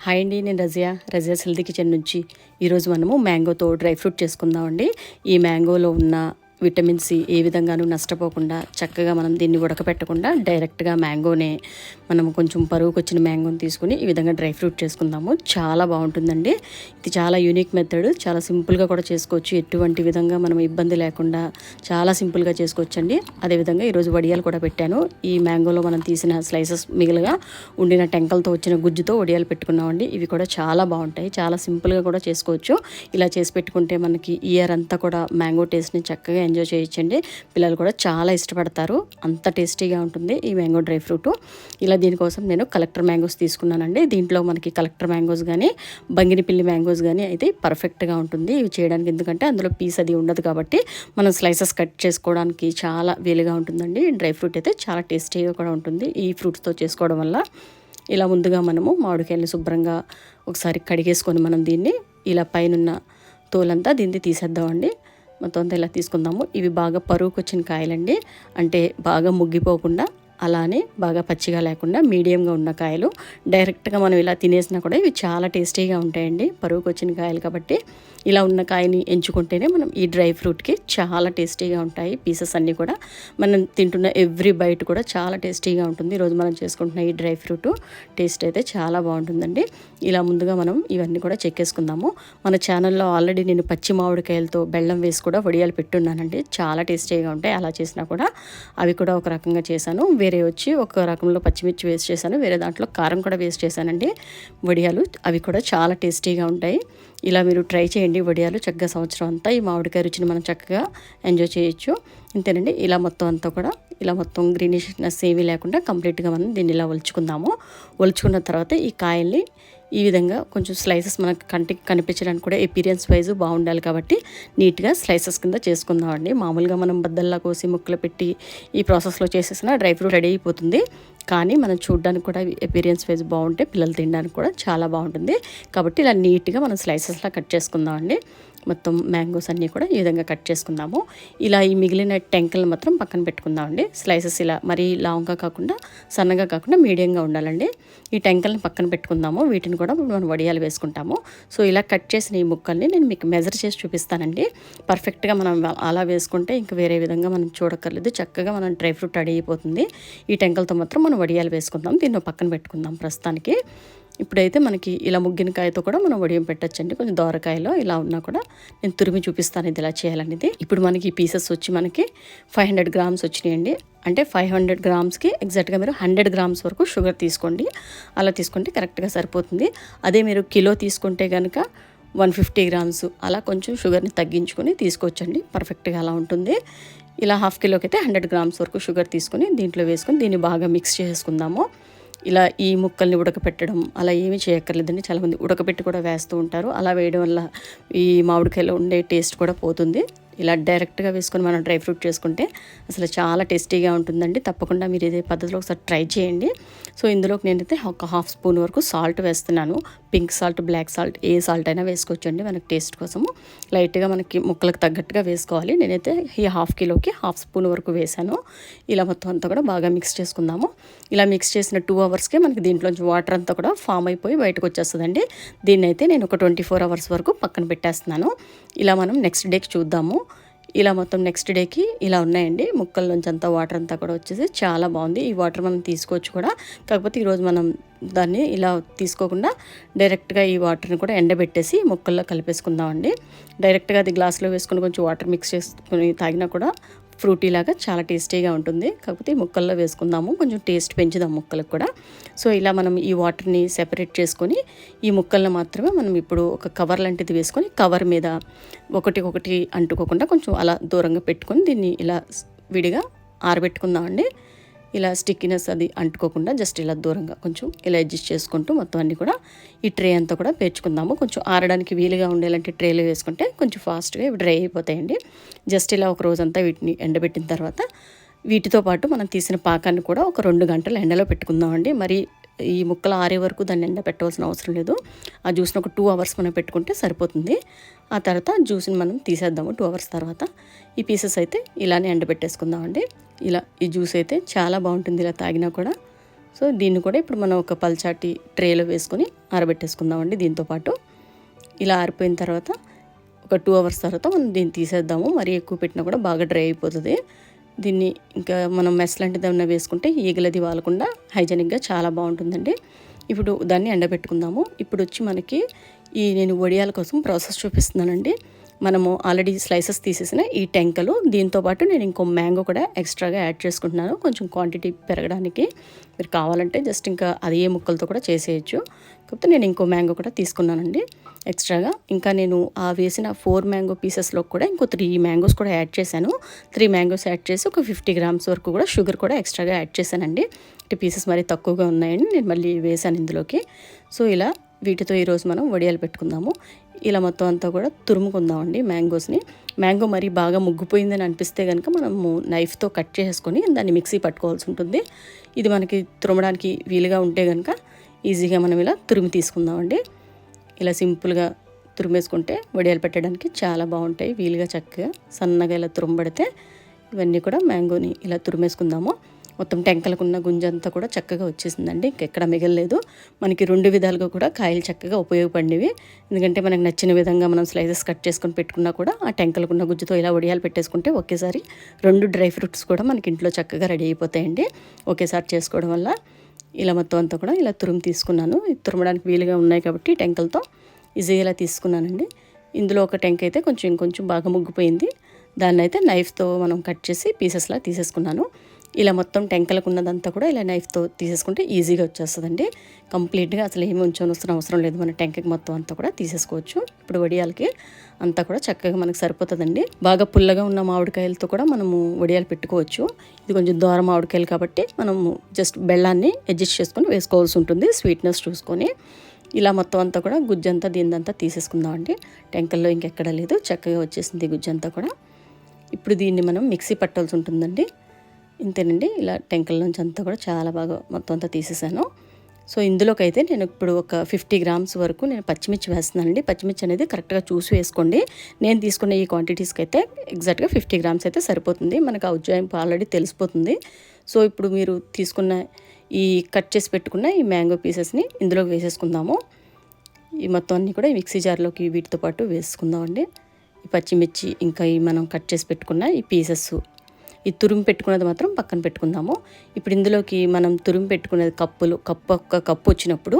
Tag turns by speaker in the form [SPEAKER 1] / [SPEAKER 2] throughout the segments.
[SPEAKER 1] Hi అండి, నేను Razia healthy kitchen నుంచి. ఈరోజు మనము మ్యాంగోతో డ్రై ఫ్రూట్ చేసుకుందామండి. ఈ మ్యాంగోలో ఉన్న విటమిన్ సి ఏ విధంగానూ నష్టపోకుండా చక్కగా మనం దీన్ని ఉడకపెట్టకుండా డైరెక్ట్గా మ్యాంగోనే మనం కొంచెం పరుగుకు వచ్చిన మ్యాంగోని తీసుకుని ఈ విధంగా డ్రై ఫ్రూట్ చేసుకుందాము. చాలా బాగుంటుందండి. ఇది చాలా యూనిక్ మెథడ్, చాలా సింపుల్గా కూడా చేసుకోవచ్చు. ఎటువంటి విధంగా మనం ఇబ్బంది లేకుండా చాలా సింపుల్గా చేసుకోవచ్చండి. అదేవిధంగా ఈరోజు వడియాలు కూడా పెట్టాను. ఈ మ్యాంగోలో మనం తీసిన స్లైసెస్ మిగిలిగా ఉండిన టెంకలతో వచ్చిన గుజ్జుతో వడియాలు పెట్టుకున్నామండి. ఇవి కూడా చాలా బాగుంటాయి, చాలా సింపుల్గా కూడా చేసుకోవచ్చు. ఇలా చేసి పెట్టుకుంటే మనకి ఇయర్ అంతా కూడా మ్యాంగో టేస్ట్ని చక్కగా ఎంజాయ్ చేయొచ్చండి. పిల్లలు కూడా చాలా ఇష్టపడతారు, అంత టేస్టీగా ఉంటుంది ఈ మ్యాంగో డ్రై ఫ్రూట్. ఇలా దీనికోసం నేను కలెక్టర్ మ్యాంగోస్ తీసుకున్నానండి. దీంట్లో మనకి కలెక్టర్ మ్యాంగోస్ కానీ బంగినిపిల్లి మ్యాంగోస్ కానీ అయితే పర్ఫెక్ట్గా ఉంటుంది ఇవి చేయడానికి. ఎందుకంటే అందులో పీస్ అది ఉండదు కాబట్టి మనం స్లైసెస్ కట్ చేసుకోవడానికి చాలా వీలుగా ఉంటుందండి. డ్రై ఫ్రూట్ అయితే చాలా టేస్టీగా కూడా ఉంటుంది ఈ ఫ్రూట్స్తో చేసుకోవడం వల్ల. ఇలా ముందుగా మనము మామిడికాయలు శుభ్రంగా ఒకసారి కడిగేసుకొని మనం దీన్ని ఇలా పైనున్న తోలంతా దీన్ని తీసేద్దామండి. మొత్తం అంతా ఇలా తీసుకుందాము. ఇవి బాగా పరుగుకు వచ్చిన కాయలండి, అంటే బాగా ముగ్గిపోకుండా అలానే బాగా పచ్చిగా లేకుండా మీడియంగా ఉన్న కాయలు. డైరెక్ట్గా మనం ఇలా తినేసినా కూడా ఇవి చాలా టేస్టీగా ఉంటాయండి, పరుగుకు వచ్చిన కాయలు కాబట్టి. ఇలా ఉన్న కాయని ఎంచుకుంటేనే మనం ఈ డ్రై ఫ్రూట్కి చాలా టేస్టీగా ఉంటాయి. పీసెస్ అన్నీ కూడా మనం తింటున్న ఎవ్రీ బైట్ కూడా చాలా టేస్టీగా ఉంటుంది. ఈరోజు మనం చేసుకుంటున్న ఈ డ్రై ఫ్రూట్ టేస్ట్ అయితే చాలా బాగుంటుందండి. ఇలా ముందుగా మనం ఇవన్నీ కూడా చెక్కేసుకుందాము. మన ఛానల్లో ఆల్రెడీ నేను పచ్చి మామిడికాయలతో బెల్లం వేసి కూడా వడియాలు పెట్టున్నానండి, చాలా టేస్టీగా ఉంటాయి. అలా చేసినా కూడా అవి కూడా ఒక రకంగా చేశాను. వేరే వచ్చి ఒక రకంలో పచ్చిమిర్చి వేస్ట్ చేశాను, వేరే దాంట్లో కారం కూడా వేస్ట్ చేశానండి వడియాలు. అవి కూడా చాలా టేస్టీగా ఉంటాయి. ఇలా మీరు ట్రై చేయండి వడియాలు. చక్కగా సంవత్సరం అంతా ఈ మామిడికాయ రుచిని మనం చక్కగా ఎంజాయ్ చేయొచ్చు. అంతేనండి. ఇలా మొత్తం అంతా కూడా ఇలా మొత్తం గ్రీనిష్నెస్ ఏమీ లేకుండా కంప్లీట్గా మనం దీన్ని ఇలా ఒలుచుకుందాము. ఒలుచుకున్న తర్వాత ఈ కాయల్ని ఈ విధంగా కొంచెం స్లైసెస్ మనకు కంటికి కనిపించడానికి కూడా అపీరియన్స్ వైజ్ బాగుండాలి కాబట్టి నీట్గా స్లైసెస్ కింద చేసుకుందామండి. మామూలుగా మనం బద్దల్లా కోసి ముక్కలు పెట్టి ఈ ప్రాసెస్లో చేసేసిన డ్రై ఫ్రూట్ రెడీ అయిపోతుంది. కానీ మనం చూడడానికి కూడా అపీరియన్స్ వైజ్ బాగుంటే పిల్లలు తినడానికి కూడా చాలా బాగుంటుంది. కాబట్టి ఇలా నీట్గా మనం స్లైసెస్లా కట్ చేసుకుందామండి. మొత్తం మ్యాంగోస్ అన్నీ కూడా ఈ విధంగా కట్ చేసుకుందాము. ఇలా ఈ మిగిలిన టెంకలు మాత్రం పక్కన పెట్టుకుందామండి. స్లైసెస్ ఇలా మరీ లాంగ్గా కాకుండా సన్నగా కాకుండా మీడియంగా ఉండాలండి. ఈ టెంకల్ని పక్కన పెట్టుకుందాము. వీటిని కూడా మనం వడియాలు వేసుకుంటాము. సో ఇలా కట్ చేసిన ఈ ముక్కల్ని నేను మీకు మెజర్ చేసి చూపిస్తానండి. పర్ఫెక్ట్గా మనం అలా వేసుకుంటే ఇంకా వేరే విధంగా మనం చూడక్కర్లేదు, చక్కగా మనం డ్రై ఫ్రూట్ రెడీ అయిపోతుంది. ఈ టెంకలతో మాత్రం మనం వడియాలు వేసుకుందాం. దీన్ని పక్కన పెట్టుకుందాం ప్రస్తుతానికి. ఇప్పుడైతే మనకి ఇలా ముగ్గిన కాయతో కూడా మనం వడియం పెట్టచ్చండి. కొంచెం దోరకాయలో ఇలా ఉన్నా కూడా నేను తురిమి చూపిస్తాను ఇది ఇలా చేయాలనేది. ఇప్పుడు మనకి ఈ పీసెస్ వచ్చి మనకి 500 గ్రామ్స్ వచ్చినాయండి. అంటే 500 గ్రామ్స్కి ఎగ్జాక్ట్గా మీరు 100 గ్రామ్స్ వరకు షుగర్ తీసుకోండి. అలా తీసుకుంటే కరెక్ట్గా సరిపోతుంది. అదే మీరు కిలో తీసుకుంటే కనుక 150 గ్రామ్స్ అలా కొంచెం షుగర్ని తగ్గించుకొని తీసుకోవచ్చండి. పర్ఫెక్ట్గా అలా ఉంటుంది. ఇలా హాఫ్ కిలోకి అయితే 100 గ్రామ్స్ వరకు షుగర్ తీసుకొని దీంట్లో వేసుకొని దీన్ని బాగా మిక్స్ చేసుకుందాము. ఇలా ఈ ముక్కల్ని ఉడకపెట్టడం అలా ఏమీ చేయక్కర్లేదండి. చాలామంది ఉడకపెట్టి కూడా వేస్తూ ఉంటారు. అలా వేయడం వల్ల ఈ మామిడికాయలో ఉండే టేస్ట్ కూడా పోతుంది. ఇలా డైరెక్ట్గా వేసుకొని మనం డ్రై ఫ్రూట్ చేసుకుంటే అసలు చాలా టేస్టీగా ఉంటుందండి. తప్పకుండా మీరు ఇదే పద్ధతిలో ఒకసారి ట్రై చేయండి. సో ఇందులోకి నేనైతే ఒక హాఫ్ స్పూన్ వరకు సాల్ట్ వేస్తున్నాను. పింక్ సాల్ట్, బ్లాక్ సాల్ట్, ఏ సాల్ట్ అయినా వేసుకోవచ్చండి మనకి టేస్ట్ కోసము. లైట్గా మనకి ముక్కలకు తగ్గట్టుగా వేసుకోవాలి. నేనైతే ఈ హాఫ్ కిలోకి హాఫ్ స్పూన్ వరకు వేసాను. ఇలా మొత్తం అంతా కూడా బాగా మిక్స్ చేసుకుందాము. ఇలా మిక్స్ చేసిన 2 అవర్స్కే మనకి దీంట్లోంచి వాటర్ అంతా కూడా ఫామ్ అయిపోయి బయటకు వచ్చేస్తుందండి. దీన్ని అయితే నేను ఒక 24 అవర్స్ వరకు పక్కన పెట్టేస్తున్నాను. ఇలా మనం నెక్స్ట్ డేకి చూద్దాము. ఇలా మొత్తం నెక్స్ట్ డేకి ఇలా ఉన్నాయండి. ముక్కల నుంచి అంతా వాటర్ అంతా కూడా వచ్చేసి చాలా బాగుంది. ఈ వాటర్ మనం తీసుకోవచ్చు కూడా, కాకపోతే ఈరోజు మనం దాన్ని ఇలా తీసుకోకుండా డైరెక్ట్గా ఈ వాటర్ని కూడా ఎండబెట్టేసి ముక్కల్లో కలిపేసుకుందామండి. డైరెక్ట్గా అది గ్లాస్లో వేసుకొని కొంచెం వాటర్ మిక్స్ చేసుకుని తాగినా కూడా ఫ్రూటీ లాగా చాలా టేస్టీగా ఉంటుంది. కాకపోతే ఈ ముక్కల్లో వేసుకుందాము, కొంచెం టేస్ట్ పెంచుదాం ముక్కలకు కూడా. సో ఇలా మనం ఈ వాటర్ని సెపరేట్ చేసుకొని ఈ ముక్కలను మాత్రమే మనం ఇప్పుడు ఒక కవర్ లాంటిది వేసుకొని కవర్ మీద ఒకటి అంటుకోకుండా కొంచెం అలా దూరంగా పెట్టుకొని దీన్ని ఇలా విడిగా ఆరబెట్టుకుందామండి. ఇలా స్టిక్కినెస్ అది అంటుకోకుండా జస్ట్ ఇలా దూరంగా కొంచెం ఇలా అడ్జస్ట్ చేసుకుంటూ మొత్తం అన్నీ కూడా ఈ ట్రే అంతా కూడా పేర్చుకుందాము. కొంచెం ఆరడానికి వీలుగా ఉండేలాంటి ట్రేలో వేసుకుంటే కొంచెం ఫాస్ట్గా ఇవి డ్రై అయిపోతాయండి. జస్ట్ ఇలా ఒక రోజంతా వీటిని ఎండబెట్టిన తర్వాత వీటితో పాటు మనం తీసిన పాకాన్ని కూడా ఒక 2 గంటలు ఎండలో పెట్టుకుందామండి. మరి ఈ ముక్కలు ఆరే వరకు దాన్ని ఎండ పెట్టవలసిన అవసరం లేదు. ఆ జ్యూస్ని ఒక 2 అవర్స్ మనం పెట్టుకుంటే సరిపోతుంది. ఆ తర్వాత జ్యూస్ని మనం తీసేద్దాము 2 అవర్స్ తర్వాత. ఈ పీసెస్ అయితే ఇలానే ఎండబెట్టేసుకుందామండి. ఇలా ఈ జ్యూస్ అయితే చాలా బాగుంటుంది ఇలా తాగినా కూడా. సో దీన్ని కూడా ఇప్పుడు మనం ఒక పల్చాటి ట్రేలో వేసుకొని ఆరబెట్టేసుకుందామండి. దీంతోపాటు ఇలా ఆరిపోయిన తర్వాత ఒక 2 అవర్స్ తర్వాత మనం దీన్ని తీసేద్దాము. మరీ ఎక్కువ పెట్టినా కూడా బాగా డ్రై అయిపోతుంది. దీన్ని ఇంకా మనం మెస్ లాంటిది ఏమన్నా వేసుకుంటే ఈగలది వాలకుండా హైజెనిక్గా చాలా బాగుంటుందండి. ఇప్పుడు దాన్ని ఎండబెట్టుకుందాము. ఇప్పుడు వచ్చి మనకి నేను వడియాల కోసం ప్రాసెస్ చూపిస్తున్నానండి. మనము ఆల్రెడీ స్లైసెస్ తీసేసిన ఈ టెంకలు, దీంతోపాటు నేను ఇంకో మ్యాంగో కూడా ఎక్స్ట్రాగా యాడ్ చేసుకుంటున్నాను కొంచెం క్వాంటిటీ పెరగడానికి. మీరు కావాలంటే జస్ట్ ఇంకా అదే ముక్కలతో కూడా చేసేయచ్చు. కాకపోతే నేను ఇంకో మ్యాంగో కూడా తీసుకున్నానండి ఎక్స్ట్రాగా. ఇంకా నేను ఆ వేసిన 4 మ్యాంగో పీసెస్లో కూడా ఇంకో 3 మ్యాంగోస్ కూడా యాడ్ చేశాను. 3 మ్యాంగోస్ యాడ్ చేసి ఒక 50 గ్రామ్స్ వరకు కూడా షుగర్ కూడా ఎక్స్ట్రాగా యాడ్ చేశానండి. అంటే పీసెస్ మరీ తక్కువగా ఉన్నాయండి, నేను మళ్ళీ వేసాను ఇందులోకి. సో ఇలా వీటితో ఈరోజు మనం వడియాలు పెట్టుకుందాము. ఇలా మొత్తం అంతా కూడా తురుముకుందామండి మ్యాంగోస్ని. మ్యాంగో మరీ బాగా ముగ్గిపోయిందని అనిపిస్తే కనుక మనము నైఫ్తో కట్ చేసుకొని దాన్ని మిక్సీ పట్టుకోవాల్సి ఉంటుంది. ఇది మనకి తురమడానికి వీలుగా ఉంటే కనుక ఈజీగా మనం ఇలా తురిమి తీసుకుందామండి. ఇలా సింపుల్గా తురిమేసుకుంటే వడియాలు పెట్టడానికి చాలా బాగుంటాయి. వీలుగా చక్కగా సన్నగా ఇలా తురుమబడితే ఇవన్నీ కూడా మ్యాంగోని ఇలా తురిమేసుకుందాము. మొత్తం టెంకలకున్న గుంజంతా కూడా చక్కగా వచ్చేసిందండి, ఇంకెక్కడ మిగలలేదు. మనకి 2 విధాలుగా కూడా కాయలు చక్కగా ఉపయోగపడినవి. ఎందుకంటే మనకు నచ్చిన విధంగా మనం స్లైసెస్ కట్ చేసుకొని పెట్టుకున్నా కూడా ఆ టెంకలకున్న గుజ్జుతో ఇలా వడియాలు పెట్టేసుకుంటే ఒకేసారి 2 డ్రై ఫ్రూట్స్ కూడా మనకి ఇంట్లో చక్కగా రెడీ అయిపోతాయండి ఒకేసారి చేసుకోవడం వల్ల. ఇలా మొత్తం అంతా కూడా ఇలా తురుము తీసుకున్నాను. తురమడానికి వీలుగా ఉన్నాయి కాబట్టి టెంకలతో ఈజీగా ఇలా తీసుకున్నానండి. ఇందులో ఒక టెంక అయితే ఇంకొంచెం బాగా ముగ్గిపోయింది. దాన్ని అయితే నైఫ్తో మనం కట్ చేసి పీసెస్లా తీసేసుకున్నాను. ఇలా మొత్తం టెంకలకు ఉన్నదంతా కూడా ఇలా నైఫ్తో తీసేసుకుంటే ఈజీగా వచ్చేస్తుందండి. కంప్లీట్గా అసలు ఏమి ఉంచవలసిన అవసరం లేదు, మన టెంకకి మొత్తం అంతా కూడా తీసేసుకోవచ్చు. ఇప్పుడు వడియాలకి అంతా కూడా చక్కగా మనకు సరిపోతుందండి. బాగా పుల్లగా ఉన్న మామిడికాయలతో కూడా మనము వడియాలు పెట్టుకోవచ్చు. ఇది కొంచెం దూర మామిడికాయలు కాబట్టి మనము జస్ట్ బెల్లాన్ని అడ్జస్ట్ చేసుకొని వేసుకోవాల్సి ఉంటుంది, స్వీట్నెస్ చూసుకొని. ఇలా మొత్తం అంతా కూడా గుజ్జంతా దీనిదంతా తీసేసుకుందామండి. టెంకల్లో ఇంకెక్కడ లేదు, చక్కగా వచ్చేసింది గుజ్జంతా కూడా. ఇప్పుడు దీన్ని మనం మిక్సీ పట్టాల్సి ఉంటుందండి. ఇంతేనండి, ఇలా టెంకల నుంచి అంతా కూడా చాలా బాగా మొత్తం అంతా తీసేసాను. సో ఇందులోకి అయితే నేను ఇప్పుడు ఒక 50 గ్రామ్స్ వరకు నేను పచ్చిమిర్చి వేస్తున్నానండి. పచ్చిమిర్చి అనేది కరెక్ట్గా చూసి వేసుకోండి. నేను తీసుకున్న ఈ క్వాంటిటీస్కి అయితే ఎగ్జాక్ట్గా 50 గ్రామ్స్ అయితే సరిపోతుంది. మనకు ఆ ఉజ్జాయింపు ఆల్రెడీ తెలిసిపోతుంది. సో ఇప్పుడు మీరు తీసుకున్న ఈ కట్ చేసి పెట్టుకున్న ఈ మ్యాంగో పీసెస్ని ఇందులోకి వేసేసుకుందాము. ఈ మొత్తం అన్నీ కూడా ఈ మిక్సీ జార్లోకి వీటితో పాటు వేసుకుందామండి. ఈ పచ్చిమిర్చి ఇంకా ఈ మనం కట్ చేసి పెట్టుకున్న ఈ పీసెస్, ఈ తురిమి పెట్టుకున్నది మాత్రం పక్కన పెట్టుకుందాము. ఇప్పుడు ఇందులోకి మనం తురిమి పెట్టుకునేది ఒక కప్పు వచ్చినప్పుడు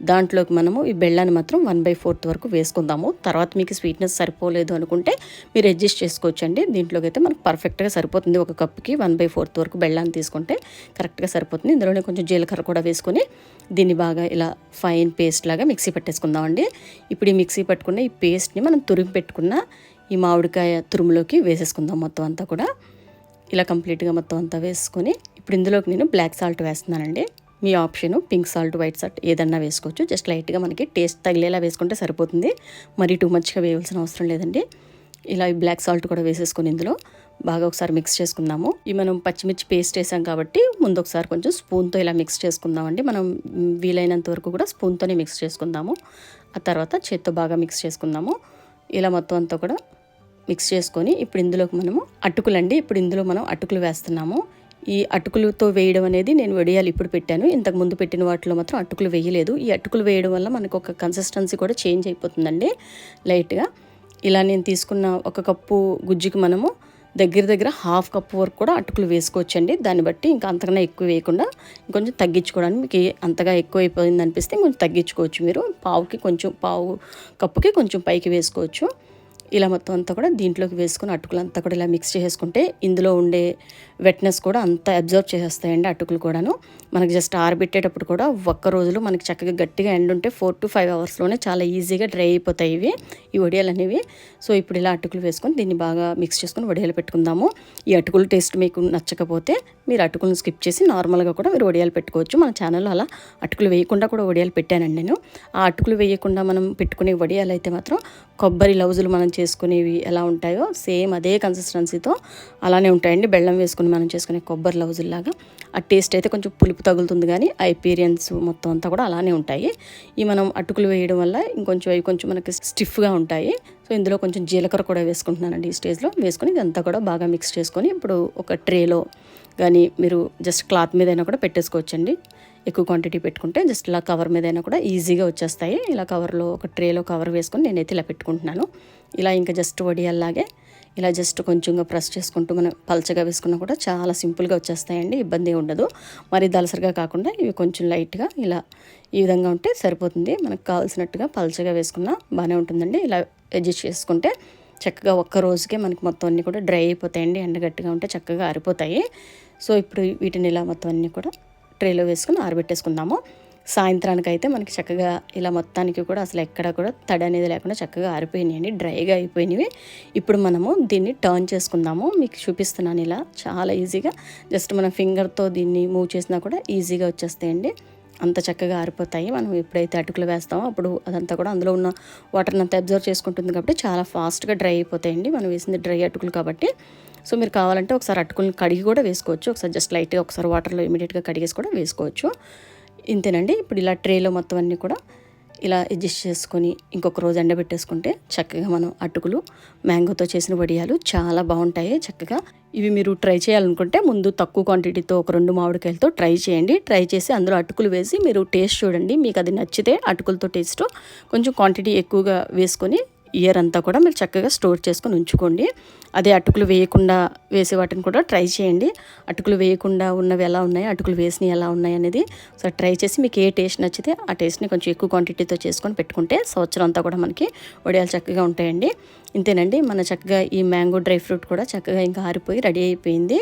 [SPEAKER 1] దాంట్లోకి మనము ఈ బెల్లాన్ని మాత్రం 1/4 వరకు వేసుకుందాము. తర్వాత మీకు స్వీట్నెస్ సరిపోలేదు అనుకుంటే మీరు అడ్జస్ట్ చేసుకోవచ్చండి. దీంట్లోకి అయితే మనకు పర్ఫెక్ట్గా సరిపోతుంది. ఒక కప్పుకి 1/4 వరకు బెల్లాన్ని తీసుకుంటే కరెక్ట్గా సరిపోతుంది. ఇందులోనే కొంచెం జీలకర్ర కూడా వేసుకొని దీన్ని బాగా ఇలా ఫైన్ పేస్ట్ లాగా మిక్సీ పట్టేసుకుందామండి. ఇప్పుడు ఈ మిక్సీ పట్టుకున్న ఈ పేస్ట్ని మనం తురిమి పెట్టుకున్న ఈ మామిడికాయ తురుములోకి వేసేసుకుందాం మొత్తం అంతా కూడా. ఇలా కంప్లీట్గా మొత్తం అంతా వేసుకొని ఇప్పుడు ఇందులోకి నేను బ్లాక్ సాల్ట్ వేస్తున్నానండి. మీ option pink salt, white salt ఏదన్నా వేసుకోవచ్చు. జస్ట్ లైట్గా మనకి టేస్ట్ తగిలేలా వేసుకుంటే సరిపోతుంది, మరీ టూ మచ్గా వేయాల్సిన అవసరం లేదండి. ఇలా ఈ బ్లాక్ సాల్ట్ కూడా వేసేసుకొని ఇందులో బాగా ఒకసారి మిక్స్ చేసుకుందాము. ఈ మనం పచ్చిమిర్చి పేస్ట్ వేసాం కాబట్టి ముందు ఒకసారి కొంచెం స్పూన్తో ఇలా మిక్స్ చేసుకుందామండి. మనం వీలైనంత వరకు కూడా స్పూన్తోనే మిక్స్ చేసుకుందాము. ఆ తర్వాత చేత్తో బాగా మిక్స్ చేసుకుందాము. ఇలా మొత్తం అంతా కూడా మిక్స్ చేసుకొని ఇప్పుడు ఇందులోకి మనము అటుకులండి. ఇప్పుడు ఇందులో మనం అటుకులు వేస్తున్నాము. ఈ అటుకులతో వేయడం అనేది నేను వడియాలు ఇప్పుడు పెట్టాను. ఇంతకు ముందు పెట్టిన వాటిలో మాత్రం అటుకులు వేయలేదు. ఈ అటుకులు వేయడం వల్ల మనకు ఒక కన్సిస్టెన్సీ కూడా చేంజ్ అయిపోతుందండి లైట్గా. ఇలా నేను తీసుకున్న ఒక కప్పు గుజ్జుకి మనము దగ్గర 1/2 కప్పు వరకు కూడా అటుకులు వేసుకోవచ్చండి. దాన్ని బట్టి ఇంకా అంతకన్నా ఎక్కువ వేయకుండా ఇంకొంచెం తగ్గించుకోవడానికి, మీకు అంతగా ఎక్కువ అయిపోయింది అనిపిస్తే ఇంకొంచెం తగ్గించుకోవచ్చు. మీరు పావు కప్పుకి కొంచెం పైకి వేసుకోవచ్చు. ఇలా మొత్తం అంతా కూడా దీంట్లోకి వేసుకొని అటుకులంతా కూడా ఇలా మిక్స్ చేసుకుంటే ఇందులో ఉండే వెట్నెస్ కూడా అంతా అబ్జర్వ్ చేసేస్తాయండి అటుకులు కూడాను. మనకి జస్ట్ ఆరబెట్టేటప్పుడు కూడా ఒక్క రోజులో మనకి చక్కగా గట్టిగా ఎండుంటే 4 to 5 అవర్స్లోనే చాలా ఈజీగా డ్రై అయిపోతాయి ఈ వడియాలు అనేవి. సో ఇప్పుడు ఇలా అటుకులు వేసుకొని దీన్ని బాగా మిక్స్ చేసుకొని వడియాలు పెట్టుకుందాము. ఈ అటుకులు టేస్ట్ మీకు నచ్చకపోతే మీరు అటుకులను స్కిప్ చేసి నార్మల్గా కూడా మీరు వడియాలు పెట్టుకోవచ్చు. మన ఛానల్లో అలా అటుకులు వేయకుండా కూడా వడియాలు పెట్టానండి నేను. ఆ అటుకులు వేయకుండా మనం పెట్టుకునే వడియాలు అయితే మాత్రం కొబ్బరి లౌజులు మనం చేసుకునేవి ఎలా ఉంటాయో సేమ్ అదే కన్సిస్టెన్సీతో అలానే ఉంటాయండి. బెల్లం వేసుకుని మనం చేసుకునే కొబ్బరి లౌజుల్లాగా. ఆ టేస్ట్ అయితే కొంచెం పులుపు తగులుతుంది, కానీ ఆ ఎపీరియన్స్ మొత్తం అంతా కూడా అలానే ఉంటాయి. ఈ మనం అటుకులు వేయడం వల్ల అవి కొంచెం మనకి స్టిఫ్గా ఉంటాయి. సో ఇందులో కొంచెం జీలకర్ర కూడా వేసుకుంటున్నానండి ఈ స్టేజ్లో. వేసుకొని ఇదంతా కూడా బాగా మిక్స్ చేసుకొని ఇప్పుడు ఒక ట్రేలో కానీ మీరు జస్ట్ క్లాత్ మీద అయినా కూడా పెట్టేసుకోవచ్చండి. ఎక్కువ క్వాంటిటీ పెట్టుకుంటే జస్ట్ ఇలా కవర్ మీద అయినా కూడా ఈజీగా వచ్చేస్తాయి. ఇలా కవర్లో ఒక ట్రేలో కవర్ వేసుకొని నేనైతే ఇలా పెట్టుకుంటున్నాను. ఇలా ఇంకా జస్ట్ వడియాల్లాగే ఇలా జస్ట్ కొంచెంగా ప్రెస్ చేసుకుంటూ మనం పలచగా వేసుకున్నా కూడా చాలా సింపుల్గా వచ్చేస్తాయండి, ఇబ్బంది ఉండదు. మరి దలసరిగా కాకుండా ఇవి కొంచెం లైట్గా ఇలా ఈ విధంగా ఉంటే సరిపోతుంది. మనకు కావాల్సినట్టుగా పలచగా వేసుకున్నా బాగానే ఉంటుందండి. ఇలా అడ్జస్ట్ చేసుకుంటే చక్కగా ఒక్క రోజుకే మనకి మొత్తం అన్నీ కూడా డ్రై అయిపోతాయండి. ఎండగట్టిగా ఉంటే చక్కగా ఆరిపోతాయి. సో ఇప్పుడు వీటిని ఇలా మొత్తం అన్నీ కూడా ట్రేలో వేసుకుని ఆరబెట్టేసుకుందాము. సాయంత్రానికి అయితే మనకి చక్కగా ఇలా మొత్తానికి కూడా అసలు ఎక్కడ కూడా తడి అనేది లేకుండా చక్కగా ఆరిపోయినాయండి, డ్రైగా అయిపోయినవి. ఇప్పుడు మనము దీన్ని టర్న్ చేసుకుందాము. మీకు చూపిస్తున్నాను. ఇలా చాలా ఈజీగా జస్ట్ మన ఫింగర్తో దీన్ని మూవ్ చేసినా కూడా ఈజీగా వచ్చేస్తాయండి. అంత చక్కగా ఆరిపోతాయి. మనం ఎప్పుడైతే అటుకులు వేస్తామో అప్పుడు అదంతా కూడా అందులో ఉన్న వాటర్ని అంతా అబ్జర్వ్ చేసుకుంటుంది కాబట్టి చాలా ఫాస్ట్గా డ్రై అయిపోతాయండి. మనం వేసింది డ్రై అటుకులు కాబట్టి. సో మీరు కావాలంటే ఒకసారి అటుకులను కడిగి కూడా వేసుకోవచ్చు. ఒకసారి జస్ట్ లైట్గా ఒకసారి వాటర్లో ఇమీడియట్గా కడిగేసి కూడా వేసుకోవచ్చు. ఇంతేనండి. ఇప్పుడు ఇలా ట్రేలో మొత్తం అన్నీ కూడా ఇలా అడ్జస్ట్ చేసుకొని ఇంకొక రోజు ఎండబెట్టేసుకుంటే చక్కగా మనం అటుకులు మ్యాంగోతో చేసిన వడియాలు చాలా బాగుంటాయి. చక్కగా ఇవి మీరు ట్రై చేయాలనుకుంటే ముందు తక్కువ క్వాంటిటీతో ఒక 2 మామిడికాయలతో ట్రై చేయండి. ట్రై చేసి అందులో అటుకులు వేసి మీరు టేస్ట్ చూడండి. మీకు అది నచ్చితే అటుకులతో టేస్ట్ కొంచెం క్వాంటిటీ ఎక్కువగా వేసుకొని ఇయర్ అంతా కూడా మీరు చక్కగా స్టోర్ చేసుకొని ఉంచుకోండి. అదే అటుకులు వేయకుండా వేసే వాటిని కూడా ట్రై చేయండి. అటుకులు వేయకుండా ఉన్నవి ఎలా ఉన్నాయి, అటుకులు వేసినవి ఎలా ఉన్నాయి అనేది ఒకసారి ట్రై చేసి మీకు ఏ టేస్ట్ నచ్చితే ఆ టేస్ట్ని కొంచెం ఎక్కువ క్వాంటిటీతో చేసుకొని పెట్టుకుంటే సంవత్సరం అంతా కూడా మనకి వడియాలు చక్కగా ఉంటాయండి. ఇంతేనండి. మన చక్కగా ఈ మ్యాంగో డ్రై ఫ్రూట్ కూడా చక్కగా ఇంకా ఆరిపోయి రెడీ అయిపోయింది.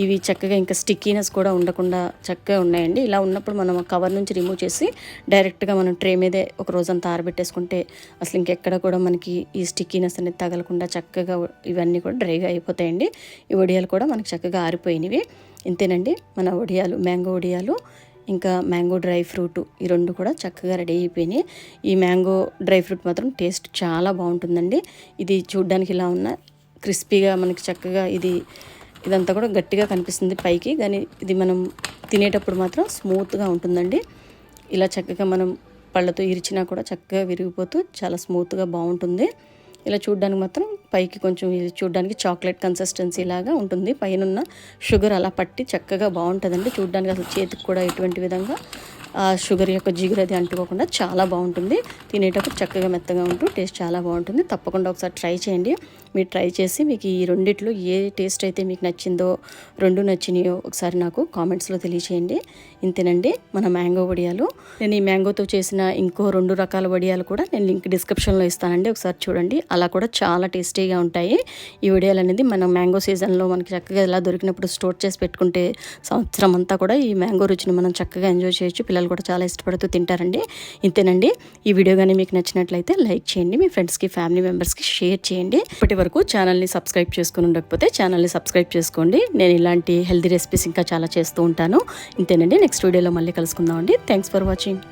[SPEAKER 1] ఇవి చక్కగా ఇంకా స్టిక్కీనెస్ కూడా ఉండకుండా చక్కగా ఉన్నాయండి. ఇలా ఉన్నప్పుడు మనం కవర్ నుంచి రిమూవ్ చేసి డైరెక్ట్గా మనం ట్రే మీదే ఒక రోజంతా ఆరబెట్టేసుకుంటే అసలు ఇంకెక్కడ కూడా మనకి ఈ స్టిక్కీనెస్ అనేది తగలకుండా చక్కగా ఇవన్నీ కూడా డ్రైగా అయిపోతాయండి. ఈ వడియాలు కూడా మనకి చక్కగా ఆరిపోయినవి. ఇంతేనండి. మన వడియాలు, మ్యాంగో వడియాలు ఇంకా మ్యాంగో డ్రై ఫ్రూట్ ఈ 2 కూడా చక్కగా రెడీ అయిపోయినాయి. ఈ మ్యాంగో డ్రై ఫ్రూట్ మాత్రం టేస్ట్ చాలా బాగుంటుందండి. ఇది చూడ్డానికి ఇలా ఉన్న క్రిస్పీగా మనకి చక్కగా ఇదంతా కూడా గట్టిగా కనిపిస్తుంది పైకి, కానీ ఇది మనం తినేటప్పుడు మాత్రం స్మూత్గా ఉంటుందండి. ఇలా చక్కగా మనం పళ్ళతో ఇరిచినా కూడా చక్కగా విరిగిపోతూ చాలా స్మూత్గా బాగుంటుంది. ఇలా చూడ్డానికి మాత్రం పైకి కొంచెం ఇది చూడ్డానికి చాక్లెట్ కన్సిస్టెన్సీ లాగా ఉంటుంది. పైన షుగర్ అలా పట్టి చక్కగా బాగుంటుందండి. చూడ్డానికి అసలు చేతికి కూడా ఎటువంటి విధంగా ఆ షుగర్ యొక్క జిగురు అది అంటుకోకుండా చాలా బాగుంటుంది. తినేటప్పుడు చక్కగా మెత్తగా ఉంటూ టేస్ట్ చాలా బాగుంటుంది. తప్పకుండా ఒకసారి ట్రై చేయండి. మీరు ట్రై చేసి మీకు ఈ రెండిట్లో ఏ టేస్ట్ అయితే మీకు నచ్చిందో, 2 నచ్చినాయో ఒకసారి నాకు కామెంట్స్లో తెలియచేయండి. ఇంతేనండి మన మ్యాంగో వడియాలు. నేను ఈ మ్యాంగోతో చేసిన ఇంకో 2 రకాల వడియాలు కూడా నేను లింక్ డిస్క్రిప్షన్లో ఇస్తానండి, ఒకసారి చూడండి. అలా కూడా చాలా టేస్టీగా ఉంటాయి. ఈ వడియాలు అనేది మన మ్యాంగో సీజన్లో మనకి చక్కగా ఇలా దొరికినప్పుడు స్టోర్ చేసి పెట్టుకుంటే సంవత్సరం అంతా కూడా ఈ మ్యాంగో రుచిని మనం చక్కగా ఎంజాయ్ చేయొచ్చు. పిల్లలు కూడా చాలా ఇష్టపడుతూ తింటారండి. ఇంతేనండి. ఈ వీడియో కానీ మీకు నచ్చినట్లయితే లైక్ చేయండి, మీ ఫ్రెండ్స్కి ఫ్యామిలీ మెంబర్స్కి షేర్ చేయండి. ఇప్పటి వరకు ఛానల్ని సబ్స్క్రైబ్ చేసుకుని ఉండకపోతే ఛానల్ని సబ్స్క్రైబ్ చేసుకోండి. నేను ఇలాంటి హెల్తీ రెసిపీస్ ఇంకా చాలా చేస్తూ ఉంటాను. ఇంతేనండి. నెక్స్ట్ వీడియోలో మళ్ళీ కలుసుకుందామండి. Thanks for watching.